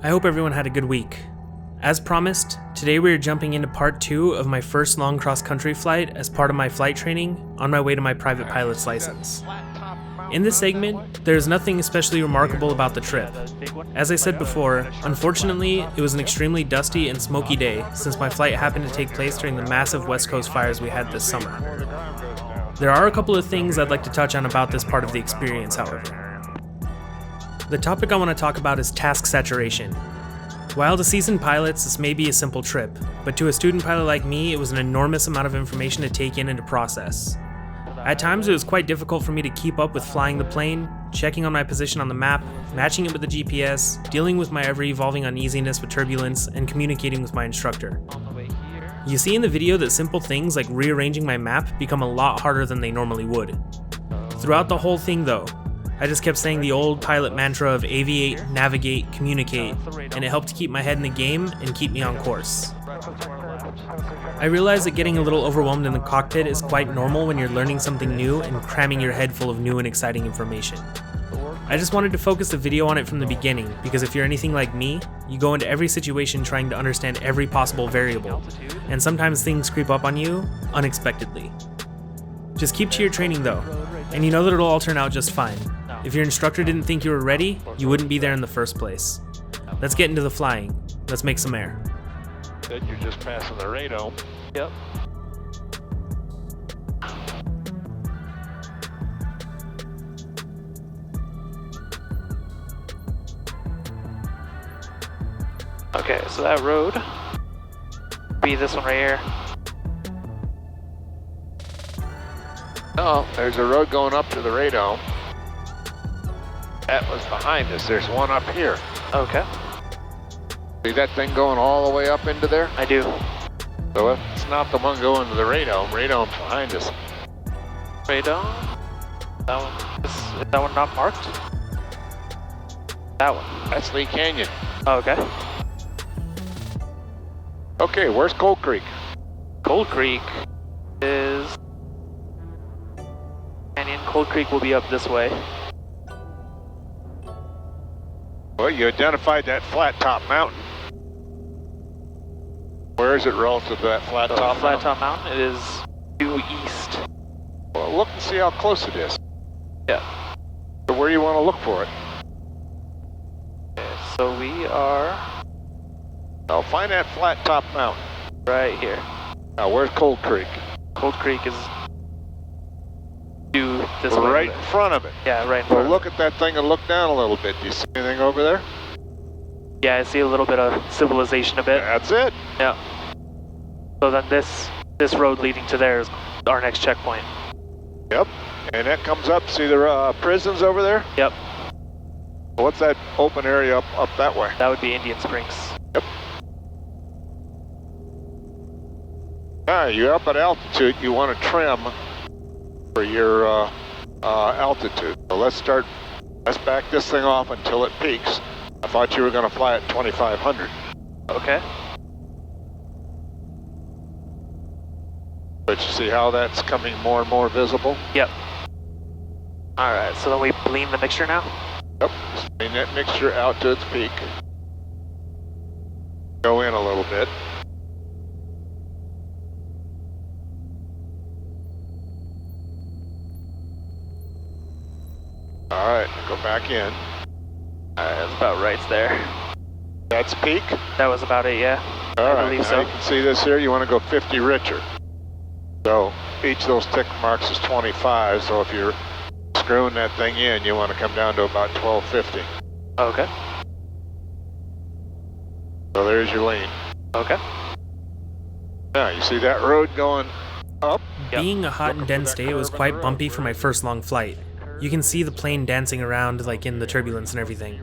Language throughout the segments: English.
I hope everyone had a good week. As promised, today we are jumping into part 2 of my first long cross-country flight as part of my flight training on my way to my private pilot's license. In this segment, there is nothing especially remarkable about the trip. As I said before, unfortunately, it was an extremely dusty and smoky day since my flight happened to take place during the massive West Coast fires we had this summer. There are a couple of things I'd like to touch on about this part of the experience, however. The topic I want to talk about is task saturation. While to seasoned pilots, this may be a simple trip, but to a student pilot like me, it was an enormous amount of information to take in and to process. At times, it was quite difficult for me to keep up with flying the plane, checking on my position on the map, matching it with the GPS, dealing with my ever-evolving uneasiness with turbulence, and communicating with my instructor. You see in the video that simple things like rearranging my map become a lot harder than they normally would. Throughout the whole thing though, I just kept saying the old pilot mantra of aviate, navigate, communicate, and it helped to keep my head in the game and keep me on course. I realized that getting a little overwhelmed in the cockpit is quite normal when you're learning something new and cramming your head full of new and exciting information. I just wanted to focus the video on it from the beginning because if you're anything like me, you go into every situation trying to understand every possible variable, and sometimes things creep up on you unexpectedly. Just keep to your training though, and you know that it'll all turn out just fine. If your instructor didn't think you were ready, you wouldn't be there in the first place. Let's get into the flying. Let's make some air. Good, you're just passing the radome. Yep. Okay, so that road be this one right here. Oh, there's a road going up to the radome. That was behind us. There's one up here. Okay, See that thing going all the way up into there? I do. So it's not the one going to the radome. Radome's behind us. Radome. That one is that one not marked? That one. That's Lee Canyon. Oh, okay. Okay, where's Cold Creek? Cold Creek is Canyon. Cold Creek will be up this way. Well, you identified that flat top mountain. Where is it relative to that flat top mountain? Flat top mountain. It is due east. Well, look and see how close it is. Yeah. So where do you want to look for it? Okay, so we are Now find that flat top mountain. right here. Now where's Cold Creek? Cold Creek is due this way. Right in front of it. Yeah, right in Well, front. look at that thing and look down a little bit. Do you see anything over there? Yeah, I see a little bit of civilization a bit. That's it. Yeah. So then this road leading to there is our next checkpoint. Yep. And that comes up. See the prisons over there? Yep. What's that open area up that way? That would be Indian Springs. Yep. You're up at altitude. You want to trim for your altitude. So let's back this thing off until it peaks. I thought you were going to fly at 2,500. Okay. But you see how that's coming more and more visible? Yep. Alright, so then we bleed the mixture now? Yep. Bring that mixture out to its peak. Go in a little bit. Alright, go back in. Alright, that's about right there. That's peak? That was about it, yeah. Alright, I believe now so. you can see this here, you want to go 50 richer. So each of those tick marks is 25, so if you're screwing that thing in, you want to come down to about 1250. Okay. So there's your lean. Okay. Now you see that road going up? Yep. Being a hot and dense day, it was quite bumpy for my first long flight. You can see the plane dancing around like in the turbulence and everything.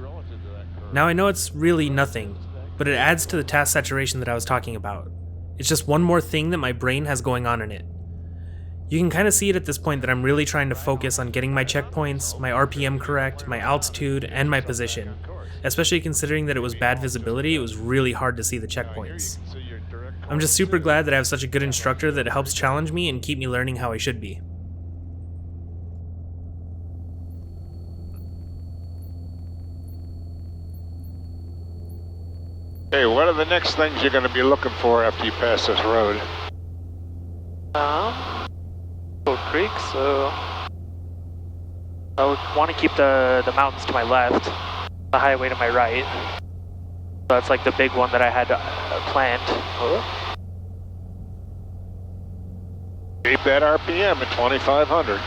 Now I know it's really nothing, but it adds to the task saturation that I was talking about. It's just one more thing that my brain has going on in it. You can kind of see it at this point that I'm really trying to focus on getting my checkpoints, my RPM correct, my altitude, and my position. Especially considering that it was bad visibility, it was really hard to see the checkpoints. I'm just super glad that I have such a good instructor that helps challenge me and keep me learning how I should be. Hey, what are the next things you're going to be looking for after you pass this road? Cold Creek, so I would want to keep the mountains to my left, the highway to my right. So that's like the big one that I had planned. Keep that RPM at 2,500.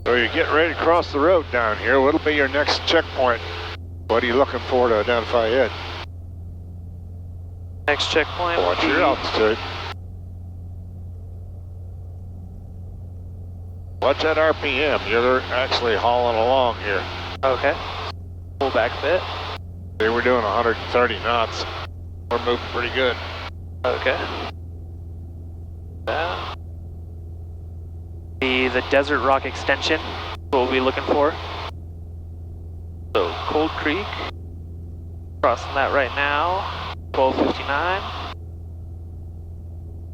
So you get ready to cross the road down here. What'll be your next checkpoint? What are you looking for to identify it? Next checkpoint. What's your altitude? Watch that RPM. You're actually hauling along here. Okay. Pull back a bit. They were doing 130 knots. We're moving pretty good. Okay. The Desert Rock extension, what we'll be looking for. So Cold Creek, crossing that right now, 12:59.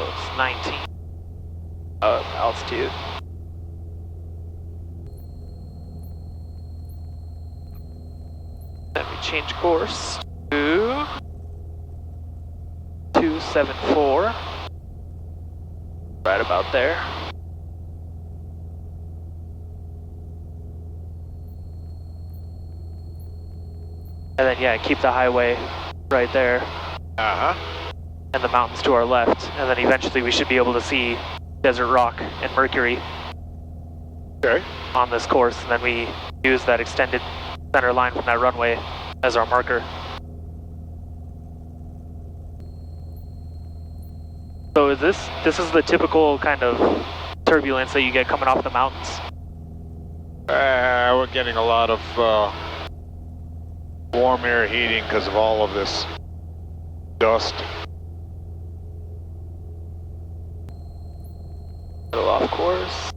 So it's 19 of altitude. Then we change course to 274, right about there. And then, yeah, keep the highway right there. Uh-huh. And the mountains to our left. And then eventually we should be able to see Desert Rock and Mercury on this course. And then we use that extended center line from that runway as our marker. So is this is the typical kind of turbulence that you get coming off the mountains? We're getting a lot of warm air heating because of all of this dust. Little off course.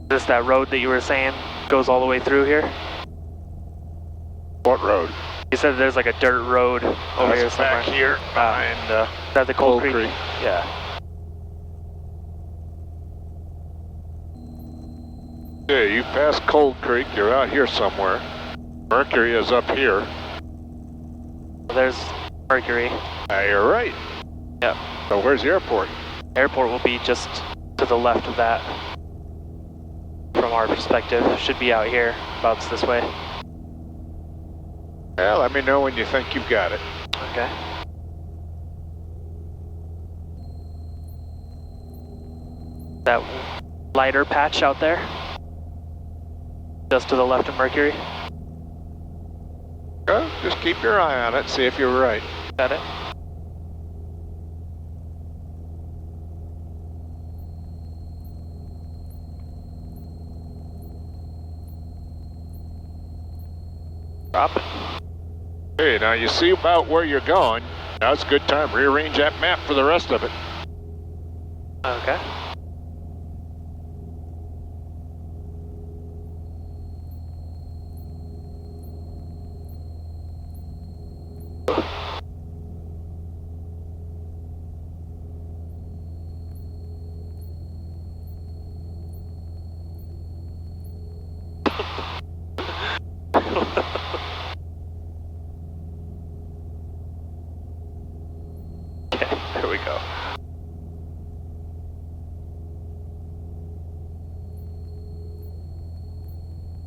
Is this that road that you were saying goes all the way through here? What road? You said there's like a dirt road over here somewhere. Back here behind Is that the Cold Creek? Yeah. Yeah, you passed Cold Creek, you're out here somewhere. Mercury is up here. There's Mercury. You're right. Yep. So where's the airport? Airport will be just to the left of that. From our perspective, should be out here, about this way. Yeah, let me know when you think you've got it. Okay. That lighter patch out there, just to the left of Mercury. Just keep your eye on it, see if you're right. Got it. Drop it. Hey, now you see about where you're going. Now it's a good time. Rearrange that map for the rest of it. Okay. Okay, there we go.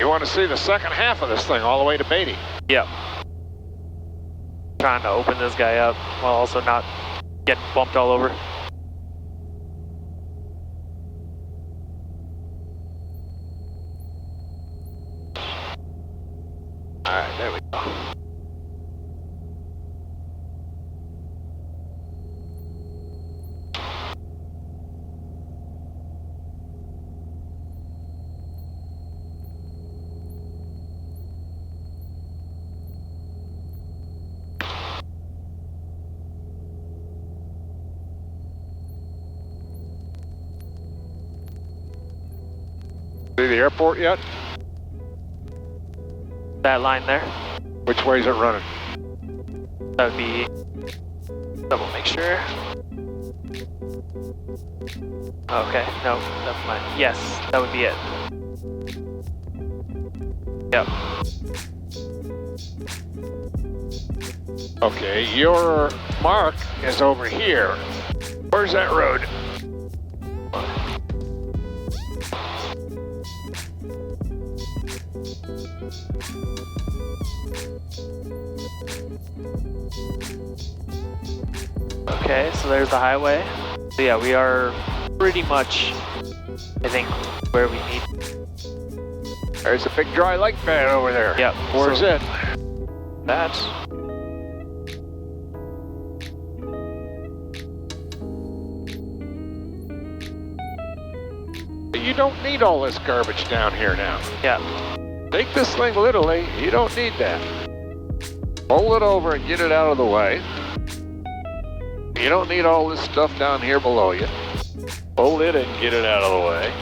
You want to see the second half of this thing all the way to Beatty. Yep. Trying to open this guy up while also not getting bumped all over. Alright, there we go. See the airport yet? That line there, Which way is it running? that would be double make sure. Okay, no, never mind. Yes, that would be it. Yep. Okay, your mark is over here. Where's that road? Okay, so there's the highway. So yeah, we are pretty much, I think, where we need. There's a big dry lake bed over there. Yep. Where's so it? That. You don't need all this garbage down here now. Yeah. Take this thing literally, you don't need that. Pull it over and get it out of the way. You don't need all this stuff down here below you. Pull it and get it out of the way.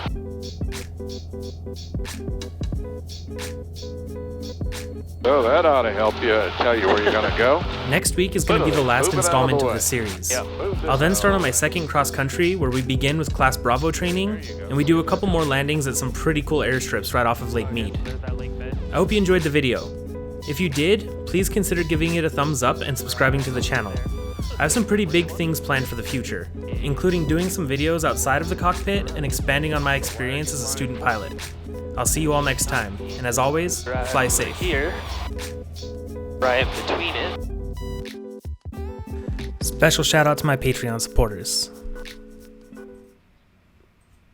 So that ought to help you tell you where you're going to go. Next week is going to be the last installment of the series. Yep. I'll then start on my second cross country, where we begin with Class Bravo training, and we do a couple more landings at some pretty cool airstrips right off of Lake Mead. I hope you enjoyed the video. If you did, please consider giving it a thumbs up and subscribing to the channel. I have some pretty big things planned for the future, including doing some videos outside of the cockpit and expanding on my experience as a student pilot. I'll see you all next time, and as always, fly safe. Here, right between it. Special shout out to my Patreon supporters.